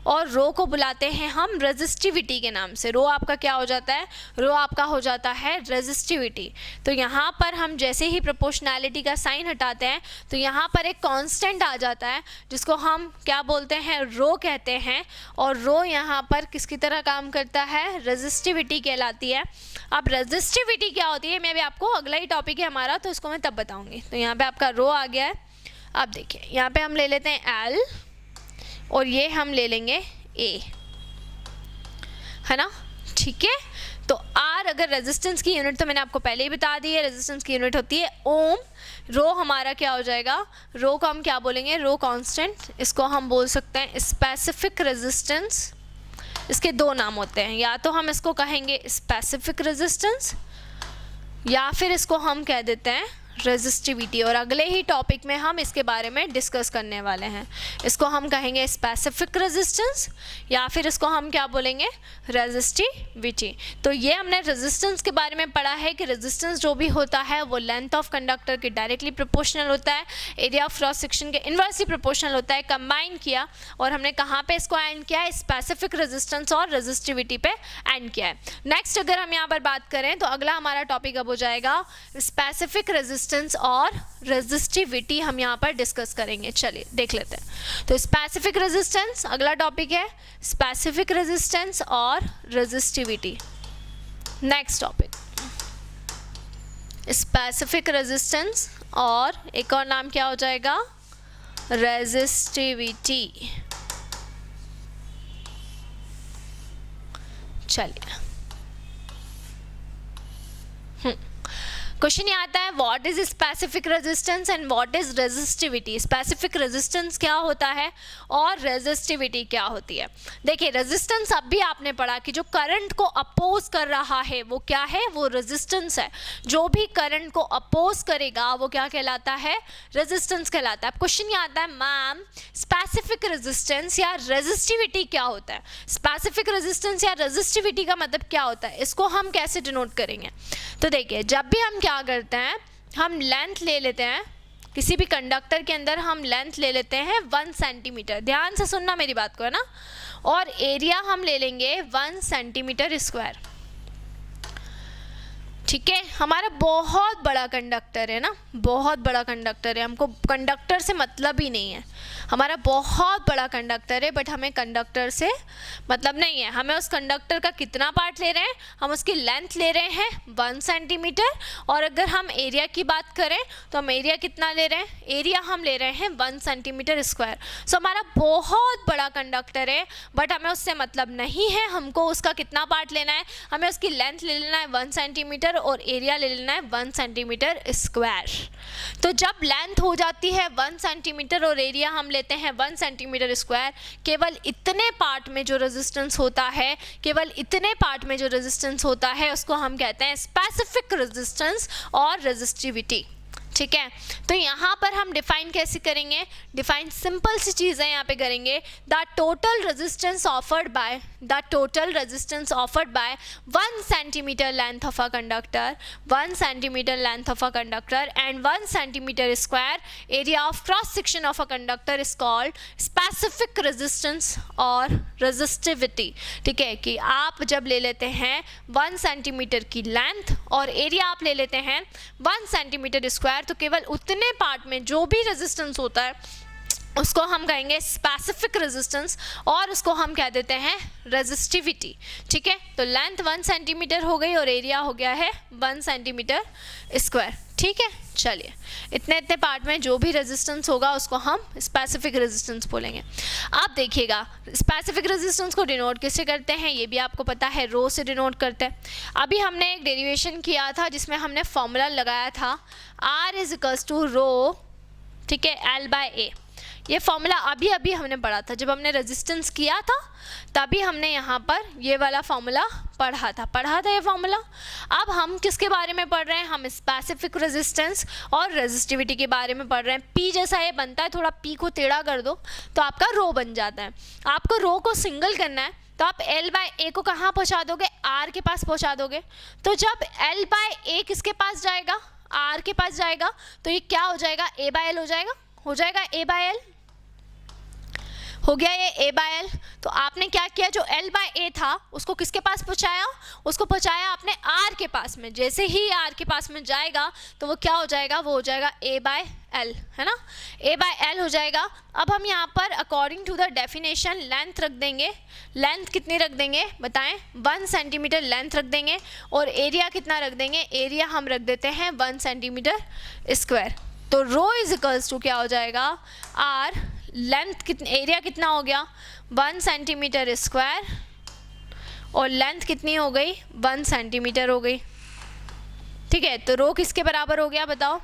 और रो को बुलाते हैं हम रेजिस्टिविटी के नाम से। रो आपका क्या हो जाता है, रो आपका हो जाता है रेजिस्टिविटी। तो यहाँ पर हम जैसे ही प्रोपोर्शनैलिटी का साइन हटाते हैं तो यहाँ पर एक कांस्टेंट आ जाता है जिसको हम क्या बोलते हैं, रो कहते हैं, और रो यहाँ पर किसकी तरह काम करता है, रेजिस्टिविटी कहलाती है। अब रेजिस्टिविटी क्या होती है, मैं अभी आपको, अगला ही टॉपिक है हमारा तो इसको मैं तब बताऊँगी। तो यहाँ पर आपका रो आ गया है। अब देखिए यहाँ पर हम ले लेते हैं एल, और ये हम ले लेंगे ए, है ना, ठीक है। तो आर अगर रेजिस्टेंस की यूनिट, तो मैंने आपको पहले ही बता दी है, रेजिस्टेंस की यूनिट होती है ओम। रो हमारा क्या हो जाएगा, रो को हम क्या बोलेंगे, रो कांस्टेंट, इसको हम बोल सकते हैं स्पेसिफिक रेजिस्टेंस। इसके दो नाम होते हैं, या तो हम इसको कहेंगे स्पेसिफिक रेजिस्टेंस, या फिर इसको हम कह देते हैं रेजिस्टिविटी। और अगले ही टॉपिक में हम इसके बारे में डिस्कस करने वाले हैं। इसको हम कहेंगे स्पेसिफिक रेजिस्टेंस, या फिर इसको हम क्या बोलेंगे, रेजिस्टिविटी। तो ये हमने रेजिस्टेंस के बारे में पढ़ा है कि रेजिस्टेंस जो भी होता है वो लेंथ ऑफ कंडक्टर के डायरेक्टली प्रोपोर्शनल होता है, एरिया ऑफ क्रॉस सेक्शन के इनवर्सली प्रोपोर्शनल होता है। कंबाइन किया और हमने कहाँ पे इसको एंड किया है, स्पेसिफिक रेजिस्टेंस और रेजिस्टिविटी पे एंड किया है। नेक्स्ट अगर हम यहाँ पर बात करें तो अगला हमारा टॉपिक अब हो जाएगा स्पेसिफिक रेजिस्टेंस और रेजिस्टिविटी, हम यहाँ पर डिस्कस करेंगे। चलिए देख लेते हैं। तो स्पेसिफिक रेजिस्टेंस अगला टॉपिक है, स्पेसिफिक रेजिस्टेंस और resistivity. Next topic specific resistance और एक और नाम क्या हो जाएगा, रेजिस्टिविटी। चलिए क्वेश्चन ये आता है, what is specific resistance and what is resistivity. Specific resistance क्या होता है और रेजिस्टिविटी क्या होती है। देखिए रेजिस्टेंस अब भी आपने पढ़ा कि जो करंट को अपोज कर रहा है वो क्या है, वो रेजिस्टेंस है। जो भी करंट को अपोज करेगा वो क्या कहलाता है, रेजिस्टेंस कहलाता है। अब क्वेश्चन ये आता है, मैम स्पेसिफिक रेजिस्टेंस या रेजिस्टिविटी क्या होता है। स्पेसिफिक रेजिस्टेंस या रेजिस्टिविटी का मतलब क्या होता है, इसको हम कैसे डिनोट करेंगे। तो देखिए जब भी हम क्या करते हैं, हम लेंथ ले लेते हैं किसी भी कंडक्टर के अंदर, हम लेंथ ले लेते हैं 1 सेंटीमीटर, ध्यान से सुनना मेरी बात को, है ना, और एरिया हम ले लेंगे 1 सेंटीमीटर स्क्वायर। ठीक है, हमारा बहुत बड़ा कंडक्टर है ना, बहुत बड़ा कंडक्टर है, हमको कंडक्टर से मतलब ही नहीं है, हमारा बहुत बड़ा कंडक्टर है, बट हमें कंडक्टर से मतलब नहीं है। हमें उस कंडक्टर का कितना पार्ट ले रहे हैं, हम उसकी लेंथ ले रहे हैं 1 सेंटीमीटर, और अगर हम एरिया की बात करें तो हम एरिया कितना ले रहे हैं, एरिया हम ले रहे हैं 1 सेंटीमीटर स्क्वायर। सो हमारा बहुत बड़ा कंडक्टर है, बट हमें उससे मतलब नहीं है, हमको उसका कितना पार्ट लेना है, हमें उसकी लेंथ ले लेना है 1 सेंटीमीटर और एरिया ले लेना है 1 सेंटीमीटर स्क्वायर। तो जब लेंथ हो जाती है 1 सेंटीमीटर और एरिया हम लेते हैं 1 सेंटीमीटर स्क्वायर, केवल इतने पार्ट में जो रेजिस्टेंस होता है, केवल इतने पार्ट में जो रेजिस्टेंस होता है उसको हम कहते हैं स्पेसिफिक रेजिस्टेंस और रेजिस्टिविटी। ठीक है, तो यहाँ पर हम डिफाइन कैसे करेंगे, डिफाइन सिंपल सी चीज़ें यहाँ पे करेंगे। The total resistance offered by 1 centimetre length of a conductor, 1 centimetre length of a conductor and 1 centimetre square area of cross section of a conductor is called specific resistance और रेजिस्टिविटी। ठीक है, कि आप जब ले लेते हैं 1 सेंटीमीटर की लेंथ और एरिया आप ले लेते हैं 1 सेंटीमीटर स्क्वायर, तो केवल उतने पार्ट में जो भी रेजिस्टेंस होता है उसको हम कहेंगे स्पेसिफिक रेजिस्टेंस और उसको हम कह देते हैं रेजिस्टिविटी। ठीक है, तो लेंथ 1 सेंटीमीटर हो गई और एरिया हो गया है 1 सेंटीमीटर स्क्वायर। ठीक है, चलिए इतने पार्ट में जो भी रेजिस्टेंस होगा उसको हम स्पेसिफिक रेजिस्टेंस बोलेंगे। आप देखिएगा स्पेसिफिक रेजिस्टेंस को डिनोट किससे करते हैं, ये भी आपको पता है, रो से डिनोट करते हैं। अभी हमने एक डेरिवेशन किया था जिसमें हमने फॉर्मूला लगाया था R इज इक्वल्स टू रो, ठीक है, L बाय ए। ये फॉर्मूला अभी अभी हमने पढ़ा था, जब हमने रेजिस्टेंस किया था तभी हमने यहाँ पर ये वाला फॉर्मूला पढ़ा था ये फॉर्मूला। अब हम किसके बारे में पढ़ रहे हैं, हम स्पेसिफिक रेजिस्टेंस और रेजिस्टिविटी के बारे में पढ़ रहे हैं। पी जैसा ये बनता है, थोड़ा पी को टेढ़ा कर दो तो आपका रो बन जाता है। आपको रो को सिंगल करना है तो आप L बाय ए को कहाँ पहुँचा दोगे, R के पास पहुँचा दोगे। तो जब L बाय ए किसके पास जाएगा, R के पास जाएगा, तो ये क्या हो जाएगा, A बाय एल हो जाएगा A बाय एल हो गया ये A बाय एल। तो आपने क्या किया, जो L बाय ए था उसको किसके पास पहुँचाया, उसको पहुँचाया आपने R के पास में। जैसे ही R के पास में जाएगा तो वो क्या हो जाएगा, वो हो जाएगा A बाय एल, है ना, A बाय एल हो जाएगा। अब हम यहाँ पर according to the definition length रख देंगे। लेंथ कितनी रख देंगे बताएं, 1 सेंटीमीटर लेंथ रख देंगे। और एरिया कितना रख देंगे, एरिया हम रख देते हैं 1 सेंटीमीटर स्क्वायर। तो रो इज इक्वल्स टू क्या हो जाएगा, आर लेंथ कितनी, एरिया कितना हो गया 1 सेंटीमीटर स्क्वायर, और लेंथ कितनी हो गई 1 सेंटीमीटर हो गई। ठीक है, तो रो किसके बराबर हो गया बताओ,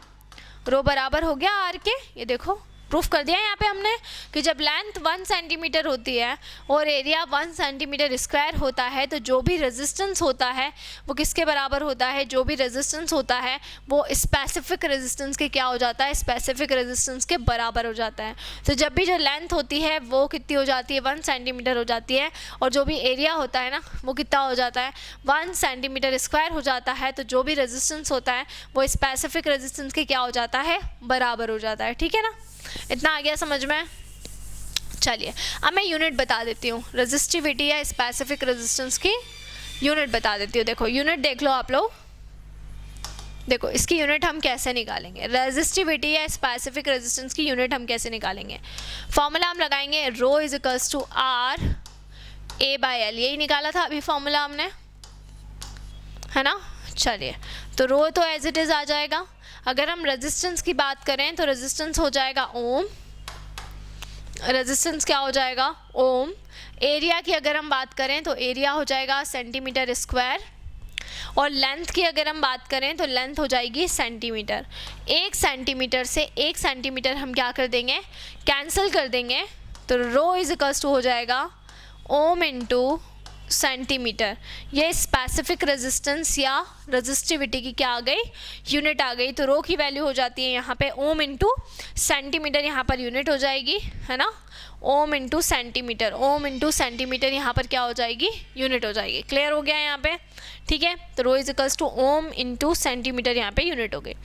रो बराबर हो गया आर के। ये देखो प्रूफ कर दिया यहाँ पे हमने कि जब लेंथ 1 सेंटीमीटर होती है और एरिया 1 सेंटीमीटर स्क्वायर होता है तो जो भी रेजिस्टेंस होता है वो किसके बराबर होता है, जो भी रेजिस्टेंस होता है वो स्पेसिफिक रेजिस्टेंस के क्या हो जाता है, स्पेसिफिक रेजिस्टेंस के बराबर हो जाता है। तो जब भी जो लेंथ होती है वो कितनी हो जाती है 1 सेंटीमीटर हो जाती है, और जो भी एरिया होता है ना वो कितना हो जाता है 1 सेंटीमीटर स्क्वायर हो जाता है। तो जो भी रेजिस्टेंस होता है वो स्पेसिफिक रेजिस्टेंस के क्या हो जाता है, बराबर हो जाता है। ठीक है ना, इतना आ गया समझ में। चलिए अब मैं यूनिट बता देती हूँ, रेजिस्टिविटी या स्पेसिफिक रेजिस्टेंस की यूनिट बता देती हूँ। देखो यूनिट देख लो आप लोग, देखो इसकी यूनिट हम कैसे निकालेंगे, रेजिस्टिविटी या स्पेसिफिक रेजिस्टेंस की यूनिट हम कैसे निकालेंगे। फॉर्मूला हम लगाएंगे rho is equals to R A by L, यही निकाला था अभी फॉर्मूला हमने, है ना। चलिए तो रो तो एज इट इज़ आ जाएगा। अगर हम रेजिस्टेंस की बात करें तो रेजिस्टेंस हो जाएगा ओम, रेजिस्टेंस क्या हो जाएगा ओम। एरिया की अगर हम बात करें तो एरिया हो जाएगा सेंटीमीटर स्क्वायर, और लेंथ की अगर हम बात करें तो लेंथ हो जाएगी सेंटीमीटर। 1 सेंटीमीटर से 1 सेंटीमीटर हम क्या कर देंगे, कैंसिल कर देंगे। तो रो इज इक्वल्स टू हो जाएगा ओम इंटू सेंटीमीटर। ये स्पेसिफिक रेजिस्टेंस या रेजिस्टिविटी की क्या आ गई, यूनिट आ गई। तो रो की वैल्यू हो जाती है यहाँ पे ओम इंटू सेंटीमीटर, यहाँ पर यूनिट हो जाएगी, है ना, ओम इंटू सेंटीमीटर। ओम इंटू सेंटीमीटर यहाँ पर क्या हो जाएगी, यूनिट हो जाएगी। क्लियर हो गया यहाँ पे, ठीक है। तो rho is equals to ohm into centimetre, यहाँ पे यूनिट हो गई।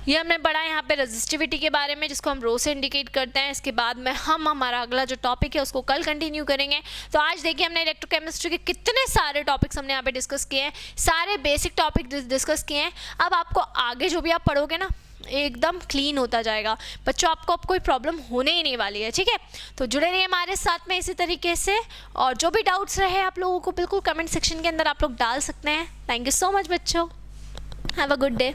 ये हमने पढ़ा यहाँ पे रेजिस्टिविटी के बारे में, जिसको हम रो से इंडिकेट करते हैं। इसके बाद में हम हमारा अगला जो टॉपिक है उसको कल कंटिन्यू करेंगे। तो आज देखिए हमने इलेक्ट्रोकेमिस्ट्री के कितने सारे टॉपिक्स हमने यहाँ पे डिस्कस किए हैं, सारे बेसिक टॉपिक डिस्कस किए हैं। अब आपको आगे जो भी आप पढ़ोगे ना एकदम क्लीन होता जाएगा बच्चों, आपको अब कोई प्रॉब्लम होने ही नहीं वाली है। ठीक है, तो जुड़े रहिए हमारे साथ में इसी तरीके से, और जो भी डाउट्स रहे आप लोगों को बिल्कुल कमेंट सेक्शन के अंदर आप लोग डाल सकते हैं। थैंक यू सो मच बच्चों, हैव अ गुड डे।